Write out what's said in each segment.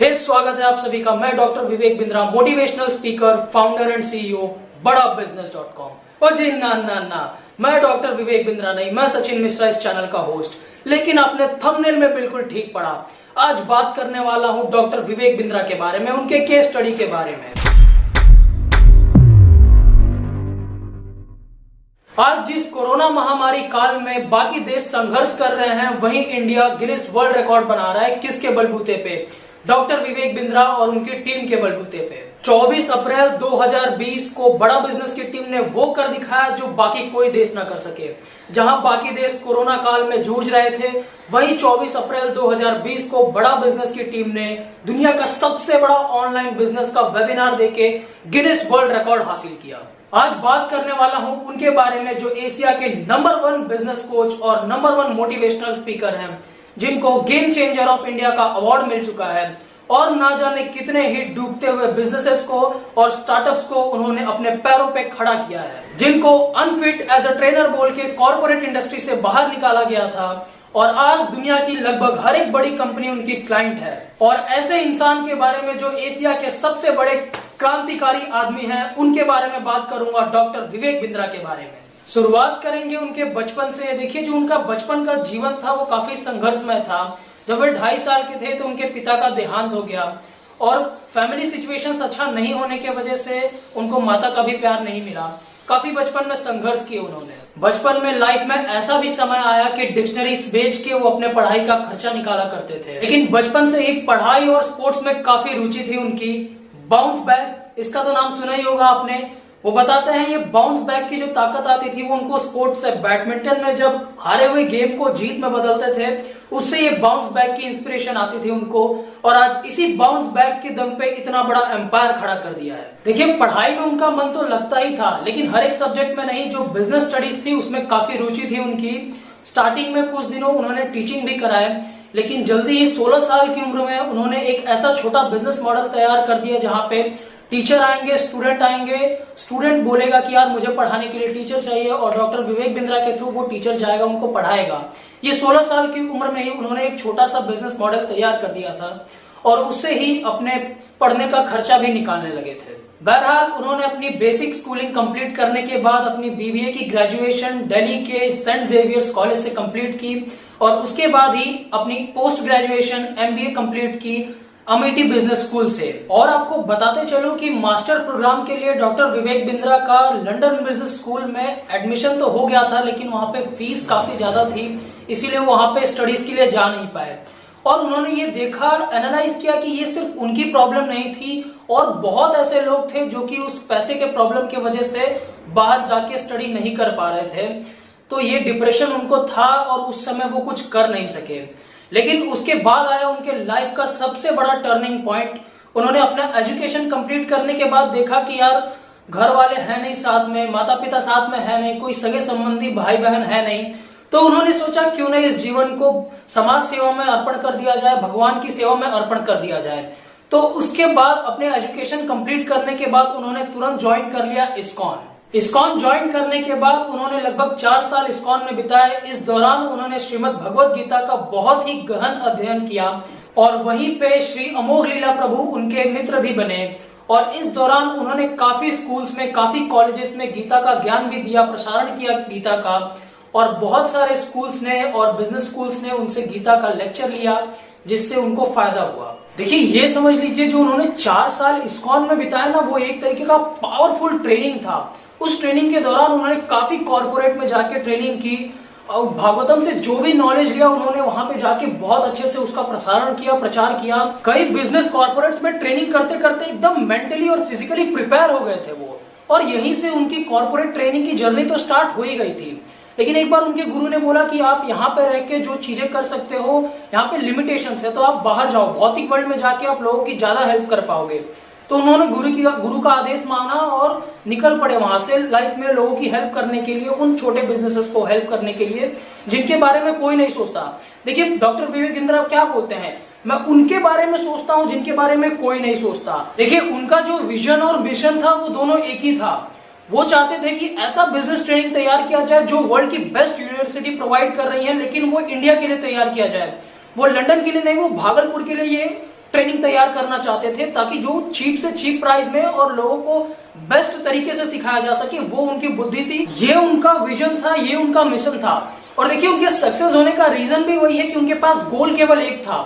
स्वागत है आप सभी का। मैं doctor Vivek Bindra, motivational speaker, founder and CEO बड़ा बिजनेस.com। और जी ना, मैं डॉक्टर विवेक बिंद्रा नहीं, मैं सचिन मिश्रा, इस चैनल का होस्ट। लेकिन आपने थंबनेल में बिल्कुल ठीक पढ़ा। आज बात करने वाला हूं डॉक्टर विवेक बिंद्रा के बारे में, उनके केस स्टडी के बारे में। आज जिस कोरोना महामारी काल में बाकी देश संघर्ष कर रहे हैं, वहीं इंडिया गिनीज वर्ल्ड रिकॉर्ड बना रहा है। किसके बलबूते पे? डॉक्टर विवेक बिंद्रा और उनकी टीम के बलबूते पे। 24 अप्रैल 2020 को बड़ा बिजनेस की टीम ने वो कर दिखाया जो बाकी कोई देश ना कर सके। जहां बाकी देश कोरोना काल में जूझ रहे थे, वहीं 24 अप्रैल 2020 को बड़ा बिजनेस की टीम ने दुनिया का सबसे बड़ा ऑनलाइन बिजनेस का वेबिनार देके गिनीज वर्ल्ड रिकॉर्ड हासिल किया। आज बात करने वाला हूं उनके बारे में जो एशिया के नंबर 1 बिजनेस कोच और नंबर 1 मोटिवेशनल स्पीकर हैं, जिनको गेम चेंजर ऑफ इंडिया का अवार्ड मिल चुका है और ना जाने कितने ही डूबते हुए बिजनेसेस को और स्टार्टअप्स को उन्होंने अपने पैरों पे खड़ा किया है, जिनको अनफिट एज अ ट्रेनर बोल के कॉर्पोरेट इंडस्ट्री से बाहर निकाला गया था और आज दुनिया की लगभग हर एक बड़ी कंपनी उनकी क्लाइंट है। और ऐसे इंसान के बारे में जो एशिया के सबसे बड़े क्रांतिकारी आदमी हैं, उनके बारे में बात करूंगा, डॉक्टर विवेक बिंद्रा के बारे में। शुरुआत करेंगे उनके बचपन से। देखिए, जो उनका बचपन का जीवन था वो काफी संघर्षमय था। जब वे 2.5 साल के थे तो उनके पिता का देहांत हो गया और फैमिली सिचुएशंस अच्छा नहीं होने की वजह से उनको माता का भी प्यार नहीं मिला। काफी बचपन में संघर्ष किए उन्होंने। बचपन में लाइफ में ऐसा भी समय आया कि डिक्शनरी बेच के वो अपने पढ़ाई का खर्चा निकाला करते थे। लेकिन बचपन से ही पढ़ाई और स्पोर्ट्स में काफी रुचि थी उनकी। बाउंस बैक, इसका तो नाम सुना ही होगा आपने। वो बताते हैं ये बाउंस बैक की जो ताकत आती थी वो उनको स्पोर्ट्स से, बैडमिंटन में जब हारे हुए गेम को जीत में बदलते थे, उससे ये बाउंस बैक की इंस्पिरेशन आती थी उनको। और आज इसी बाउंस बैक के दम पे इतना बड़ा एम्पायर खड़ा कर दिया है। देखिए, पढ़ाई में उनका मन तो लगता ही था, लेकिन हर एक सब्जेक्ट में नहीं। जो बिजनेस स्टडीज थी उसमें काफी रुचि थी उनकी। स्टार्टिंग में कुछ दिनों उन्होंने टीचिंग भी कराए, लेकिन जल्दी ही 16 साल की उम्र में उन्होंने एक ऐसा छोटा बिजनेस मॉडल तैयार कर दिया जहां पे टीचर आएंगे, स्टूडेंट बोलेगा कि यार मुझे पढ़ाने के लिए टीचर चाहिए, और डॉक्टर विवेक बिंद्रा के थ्रू वो टीचर जाएगा, उनको पढ़ाएगा। ये 16 साल की उम्र में ही उन्होंने एक छोटा सा बिजनेस मॉडल तैयार कर दिया था और उससे ही अपने पढ़ने का खर्चा भी निकालने लगे थे। बहरहाल उन्होंने अपनी बेसिक स्कूलिंग कंप्लीट करने के बाद अपनी बीबीए की ग्रेजुएशन दिल्ली के सेंट जेवियर्स कॉलेज से कंप्लीट की और उसके बाद ही अपनी पोस्ट ग्रेजुएशन एमबीए कंप्लीट की अमेठी बिजनेस स्कूल से। और आपको बताते चलो कि मास्टर प्रोग्राम के लिए डॉक्टर विवेक बिंद्रा का लंदन बिजनेस स्कूल में एडमिशन तो हो गया था, लेकिन वहां पे फीस काफी ज्यादा थी, इसीलिए वहां पे स्टडीज के लिए जा नहीं पाए। और उन्होंने ये देखा, एनालाइज किया कि ये सिर्फ उनकी प्रॉब्लम नहीं थी और बहुत ऐसे लोग थे जो कि उस पैसे के प्रॉब्लम की वजह से बाहर जाके स्टडी नहीं कर पा रहे थे। तो ये डिप्रेशन उनको था और उस समय वो कुछ कर नहीं सके। लेकिन उसके बाद आया उनके लाइफ का सबसे बड़ा टर्निंग पॉइंट। उन्होंने अपना एजुकेशन कंप्लीट करने के बाद देखा कि यार घर वाले हैं नहीं साथ में, माता पिता साथ में है नहीं, कोई सगे संबंधी भाई बहन है नहीं। तो उन्होंने सोचा क्यों नहीं इस जीवन को समाज सेवा में अर्पण कर दिया जाए, भगवान की सेवा में अर्पण कर दिया जाए। तो उसके बाद अपने एजुकेशन कंप्लीट करने के बाद उन्होंने तुरंत ज्वाइन कर लिया इस्कॉन ज्वाइन करने के बाद उन्होंने लगभग 4 साल इस्कॉन में बिताए। इस दौरान उन्होंने श्रीमद् भगवत गीता का बहुत ही गहन अध्ययन किया और वहीं पे श्री अमोघ लीला प्रभु उनके मित्र भी बने। और इस दौरान उन्होंने काफी स्कूल्स में, काफी कॉलेजेस में गीता का ज्ञान भी दिया, प्रसारण किया गीता का। और बहुत सारे स्कूल्स ने और बिजनेस स्कूल्स ने उनसे गीता का लेक्चर लिया, जिससे उनको फायदा हुआ। देखिए, ये समझ लीजिए जो उन्होंने 4 साल इस्कॉन में बिताया ना, वो एक तरीके का पावरफुल ट्रेनिंग था। उस ट्रेनिंग के दौरान उन्होंने काफी कॉर्पोरेट में जाके ट्रेनिंग की और भागवतम से जो भी नॉलेज लिया उन्होंने वहां पे जाके बहुत अच्छे से उसका प्रसारण किया, प्रचार किया। कई बिजनेस कॉर्पोरेट्स में ट्रेनिंग करते करते एकदम मेंटली और फिजिकली प्रिपेयर हो गए थे वो। और यहीं से उनकी कॉर्पोरेट ट्रेनिंग की जर्नी तो स्टार्ट हो ही गई थी। लेकिन एक बार उनके गुरु ने बोला कि आप यहाँ पे रह के जो चीजें कर सकते हो, यहाँ पे लिमिटेशन है, तो आप बाहर जाओ, भौतिक वर्ल्ड में जाके आप लोगों की ज्यादा हेल्प कर पाओगे। तो उन्होंने गुरु का आदेश मांगा और निकल पड़े वहां से लाइफ में लोगों की हेल्प करने के लिए, उन छोटे बिजनेसेस को हेल्प करने के लिए जिनके बारे में कोई नहीं सोचता। देखिए, डॉक्टर विवेक बिंद्रा क्या बोलते हैं, मैं उनके बारे में सोचता हूं जिनके बारे में कोई नहीं सोचता। देखिए, उनका जो विजन और मिशन था वो दोनों एक ही था। वो चाहते थे कि ऐसा बिजनेस ट्रेनिंग तैयार किया जाए जो वर्ल्ड की बेस्ट यूनिवर्सिटी प्रोवाइड कर रही है, लेकिन वो इंडिया के लिए तैयार किया जाए। वो लंदन के लिए नहीं, वो भागलपुर के लिए ये ट्रेनिंग तैयार करना चाहते थे, ताकि जो चीप से चीप प्राइस में और लोगों को बेस्ट तरीके से सिखाया जा सके, वो उनकी बुद्धि थी, ये उनका विजन था, ये उनका मिशन था। और देखिए उनके सक्सेस होने का रीजन भी वही है कि उनके पास गोल केवल एक था।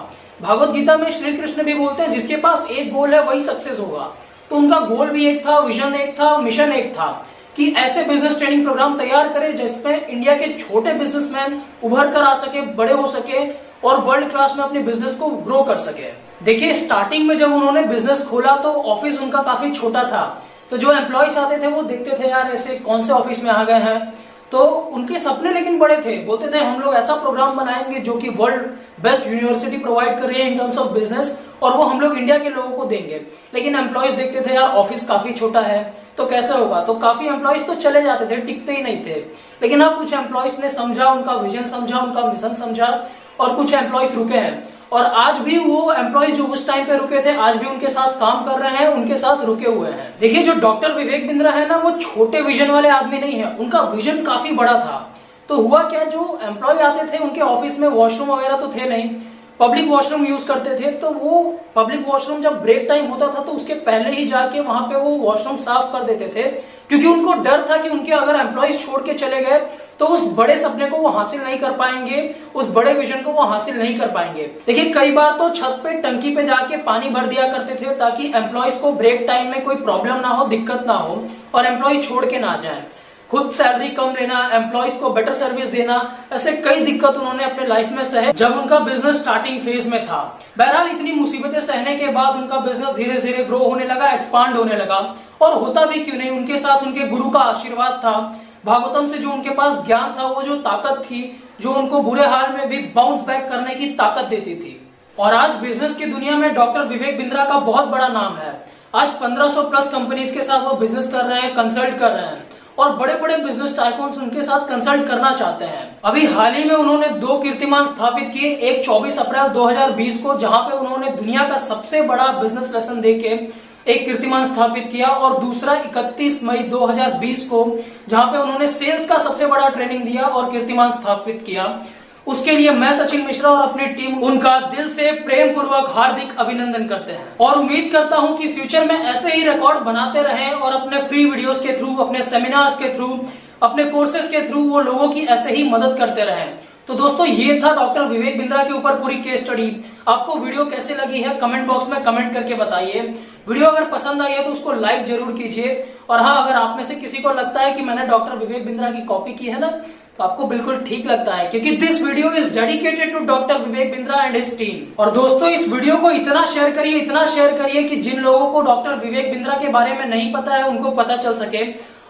भागवत गीता में श्री कृष्ण भी बोलते हैं जिसके पास एक गोल है वही सक्सेस होगा। तो उनका गोल भी एक था, विजन एक था, मिशन एक था कि ऐसे बिजनेस ट्रेनिंग प्रोग्राम तैयार करें जिसमें इंडिया के छोटे बिजनेसमैन उभर कर आ सके, बड़े हो सके और वर्ल्ड क्लास में अपने बिजनेस को ग्रो कर सके। देखिए स्टार्टिंग में जब उन्होंने बिजनेस खोला तो ऑफिस उनका काफी छोटा था, तो जो एम्प्लॉयज आते थे वो देखते थे यार ऐसे कौन से ऑफिस में आ गए हैं। तो उनके सपने लेकिन बड़े थे, बोलते थे हम लोग ऐसा प्रोग्राम बनाएंगे जो कि वर्ल्ड बेस्ट यूनिवर्सिटी प्रोवाइड कर रही है इन टर्म्स ऑफ बिजनेस, और वो हम लोग इंडिया के लोगों को देंगे। लेकिन एम्प्लॉयज देखते थे यार ऑफिस काफी छोटा है तो कैसे होगा, तो काफी एम्प्लॉयज तो चले जाते थे, टिकते ही नहीं थे। लेकिन अब कुछ एम्प्लॉयज ने समझा, उनका विजन समझा, उनका मिशन समझा, और कुछ एम्प्लॉयज रुके हैं। और आज भी वो एम्प्लॉयज जो उस टाइम पे रुके थे आज भी उनके साथ काम कर रहे हैं, उनके साथ रुके हुए हैं। देखिए जो डॉक्टर विवेक बिंद्रा है ना, वो छोटे विजन वाले आदमी नहीं है, उनका विजन काफी बड़ा था। तो हुआ क्या, जो एम्प्लॉय आते थे उनके ऑफिस में वॉशरूम वगैरह तो थे नहीं, पब्लिक वॉशरूम यूज करते थे। तो वो पब्लिक वॉशरूम जब ब्रेक टाइम होता था तो उसके पहले ही जाके वहां पे वो वॉशरूम साफ कर देते थे, क्योंकि उनको डर था कि उनके अगर एम्प्लॉयज छोड़ के चले गए तो उस बड़े सपने को वो हासिल नहीं कर पाएंगे, उस बड़े विजन को वो हासिल नहीं कर पाएंगे। देखिए कई बार तो छत पे टंकी पे जाके पानी भर दिया करते थे ताकि एम्प्लॉयज को ब्रेक टाइम में कोई प्रॉब्लम ना हो, दिक्कत ना हो और एम्प्लॉय छोड़ के ना जाए। खुद सैलरी कम लेना, एम्प्लॉयज को बेटर सर्विस देना, ऐसे कई दिक्कत उन्होंने अपने लाइफ में सहे जब उनका बिजनेस स्टार्टिंग फेज में था। बहरहाल इतनी मुसीबतें सहने के बाद उनका बिजनेस धीरे धीरे ग्रो होने लगा, एक्सपांड होने लगा। और होता भी क्यों नहीं, उनके साथ उनके गुरु का आशीर्वाद था, भागवतम से जो उनके पास ज्ञान था, वो जो ताकत थी जो उनको बुरे हाल में भी बाउंस बैक करने की ताकत देती थी। और आज बिजनेस की दुनिया में डॉक्टर विवेक बिंद्रा का बहुत बड़ा नाम है। आज 1500 प्लस कंपनीज के साथ वो बिजनेस कर रहे हैं, कंसल्ट कर रहे हैं, और बड़े बड़े बिजनेस टाइकून्स उनके साथ कंसल्ट करना चाहते हैं। अभी हाल ही में उन्होंने 2 कीर्तिमान स्थापित किए, एक 24 अप्रैल 2020 को, जहां पे उन्होंने दुनिया का सबसे बड़ा बिजनेस लेसन देके एक कीर्तिमान स्थापित किया, और दूसरा 31 मई 2020 को, जहां पे उन्होंने सेल्स का सबसे बड़ा ट्रेनिंग दिया और कीर्तिमान स्थापित किया। उसके लिए मैं सचिन मिश्रा और अपनी टीम उनका दिल से प्रेम पूर्वक हार्दिक अभिनंदन करते हैं, और उम्मीद करता हूं कि फ्यूचर में ऐसे ही रिकॉर्ड बनाते रहें और अपने फ्री वीडियोस के थ्रू, अपने सेमिनार्स के थ्रू, अपने कोर्सेज के थ्रू वो लोगों की ऐसे ही मदद करते रहें। तो दोस्तों ये था डॉक्टर विवेक बिंद्रा के ऊपर पूरी केस स्टडी। आपको वीडियो कैसे लगी है कमेंट बॉक्स में कमेंट करके बताइए। वीडियो अगर पसंद आई है तो उसको लाइक जरूर कीजिए, और हाँ अगर आप में से किसी को लगता है कि मैंने डॉक्टर विवेक बिंद्रा की कॉपी की है ना, तो आपको बिल्कुल ठीक लगता है, क्योंकि this video is dedicated to doctor Vivek Bindra and his team. और दोस्तों इस वीडियो को इतना शेयर करिए कि जिन लोगों को डॉक्टर विवेक बिंद्रा के बारे में नहीं पता है उनको पता चल सके।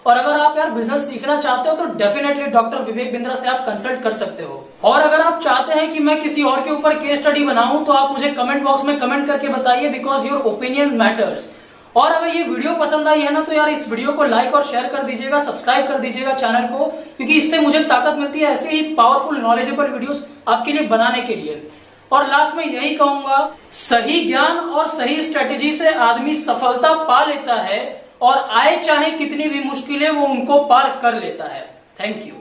और अगर आप यार बिजनेस सीखना चाहते हो तो डेफिनेटली डॉक्टर विवेक बिंद्रा से आप कंसल्ट कर सकते हो। और अगर आप चाहते हैं कि मैं किसी और के ऊपर केस स्टडी बनाऊं तो आप मुझे कमेंट बॉक्स में कमेंट करके बताइए, बिकॉज योर ओपिनियन मैटर्स। और अगर ये वीडियो पसंद आई है ना तो यार इस वीडियो को लाइक और शेयर कर दीजिएगा, सब्सक्राइब कर दीजिएगा चैनल को, क्योंकि इससे मुझे ताकत मिलती है ऐसे ही पावरफुल नॉलेजेबल वीडियोस आपके लिए बनाने के लिए। और लास्ट में यही कहूंगा, सही ज्ञान और सही स्ट्रेटेजी से आदमी सफलता पा लेता है, और आए चाहे कितनी भी मुश्किलें वो उनको पार कर लेता है। Thank you.